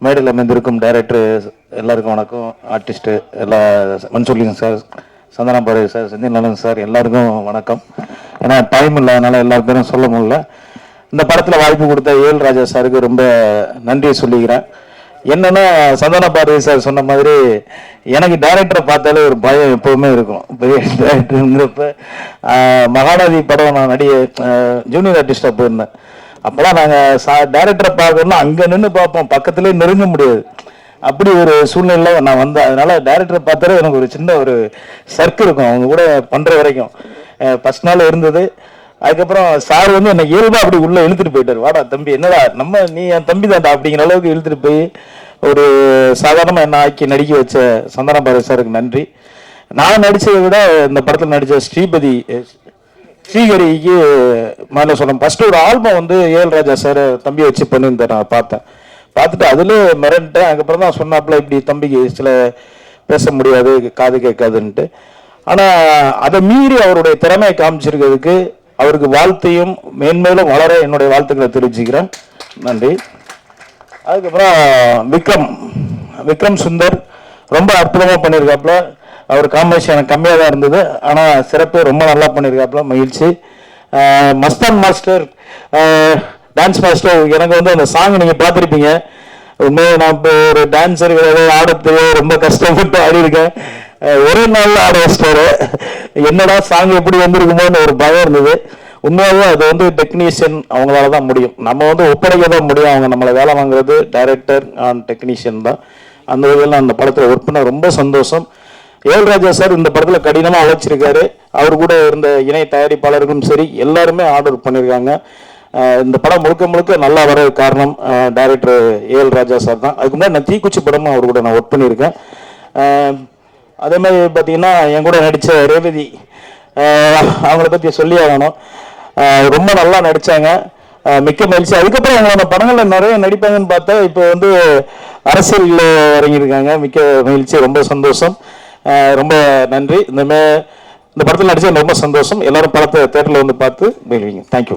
மேடையில் அமைந்திருக்கும் டைரக்டர் எல்லாருக்கும் வணக்கம். ஆர்டிஸ்ட்டு எல்லா மன்சூலிங்க சார், சந்தனா பாரதி சார், செந்தில் நலன் சார் எல்லாருக்கும் வணக்கம். ஏன்னா டைம் இல்லாதனால எல்லா பேரும் சொல்ல முடியல. இந்த படத்தில் வாய்ப்பு கொடுத்த ஏஎல் ராஜா சாருக்கு ரொம்ப நன்றியை சொல்லிக்கிறேன். என்னன்னா சந்தனா பாரதி சார் சொன்ன மாதிரி எனக்கு டைரக்டரை பார்த்தாலே ஒரு பயம் எப்போவுமே இருக்கும். பெரிய டைரக்டருங்கிறப்ப மகாநதி படம் நான் ஜூனியர் ஆர்டிஸ்டாக போயிருந்தேன். அப்போலாம் நாங்கள் டைரக்டரை பார்க்கணும்னா அங்கே நின்று பார்ப்போம், பக்கத்துலேயே நெருங்க முடியாது. அப்படி ஒரு சூழ்நிலை நான் வந்தேன். அதனால டைரக்டரை பார்த்தாலே எனக்கு ஒரு சின்ன ஒரு சர்க்கு இருக்கும் அவங்க கூட பண்ணுற வரைக்கும். ஃபர்ஸ்ட் நாள் இருந்தது. அதுக்கப்புறம் சார் வந்து என்னை இயல்பாக அப்படி உள்ளே இழுத்துட்டு போயிட்டார். வாடா தம்பி, என்னடா நீ என் தம்பி தான்டா அப்படிங்கிற அளவுக்கு இழுத்துட்டு போய் ஒரு சாதாரணமாக என்ன ஆக்கி நடிக்க வச்ச சந்தனா பாரதி சாருக்கு நன்றி. நான் நடித்ததை விட இந்த படத்தில் நடித்த ஸ்ரீஹரிக்கு மேலே சொல்லணும். ஃபஸ்ட்டு ஒரு ஆல்பம் வந்து ஏஎல் ராஜா சார் தம்பியை வச்சு பண்ணியிருந்தேன். நான் பார்த்துட்டு அதில் மிரண்டேன். அதுக்கப்புறம் தான் சொன்னாப்புல இப்படி தம்பிக்கு சில பேச முடியாது, காது கேட்காதுன்ட்டு. ஆனால் அதை மீறி அவருடைய திறமையை காமிச்சிருக்கிறதுக்கு அவருக்கு வாழ்த்தையும் மேன்மேலும் வளர என்னுடைய வாழ்த்துக்களை தெரிவிச்சுக்கிறேன். நன்றி. அதுக்கப்புறம் விக்ரம் சுந்தர் ரொம்ப அற்புதமாக பண்ணியிருக்காப்புல. அவர் காம்பினேஷன் எனக்கு கம்மியாக தான் இருந்தது, ஆனால் சிறப்பு ரொம்ப நல்லா பண்ணியிருக்காப்புல. மகிழ்ச்சி. மஸ்தான் மாஸ்டர், டான்ஸ் மாஸ்டர், எனக்கு வந்து அந்த சாங் நீங்கள் பார்த்துருப்பீங்க. உண்மையாக நான் இப்போ ஒரு டான்ஸர் ஆடத்தையோ ரொம்ப கஷ்டப்பட்டு ஆடிருக்கேன். ஒரே நாளில் ஆட வச்சிட்டாரு. என்னடா சாங் எப்படி வந்திருக்குமோன்னு ஒரு பயம் இருந்தது. உண்மையாகவே அது வந்து டெக்னீஷியன் அவங்களால தான் முடியும். நம்ம வந்து ஒப்படைக்க தான் முடியும். அவங்க நம்மளை வேலை வாங்குறது டைரக்டர் அண்ட் டெக்னீஷியன் தான். அந்த வகையில் அந்த படத்தில் ஒர்க் பண்ண ரொம்ப சந்தோஷம். ஏஎல் ராஜா சார் இந்த படத்தில் கடினமாக உழைச்சிருக்காரு. அவர் கூட இருந்த இணை தயாரிப்பாளர்களும் சரி எல்லாருமே ஆர்டர் பண்ணியிருக்காங்க. இந்த படம் முழுக்க முழுக்க நல்லா வர காரணம் டைரக்டர் ஏஎல் ராஜா சார் தான். அதுக்கு முன்னாடி நான் தீக்குச்சி படமும் அவர் கூட நான் ஒர்க் பண்ணியிருக்கேன். அதே மாதிரி பார்த்தீங்கன்னா என் கூட நடித்த ரேவதி, அவங்கள பற்றி சொல்லி ஆகணும். ரொம்ப நல்லா நடித்தாங்க, மிக்க மகிழ்ச்சி. அதுக்கப்புறம் அவங்களோட படங்களில் நிறைய நடிப்பாங்கன்னு பார்த்தா இப்போ வந்து அரசியலில் இறங்கியிருக்காங்க. மிக்க மகிழ்ச்சி, ரொம்ப சந்தோஷம். ரொம்ப நன்றி. இந்த படத்தில் நடிச்சது ரொம்ப சந்தோஷம். எல்லாரும் படத்தை தேட்டரில் வந்து பார்த்து மகிழ்வீங்க. தேங்க்யூ.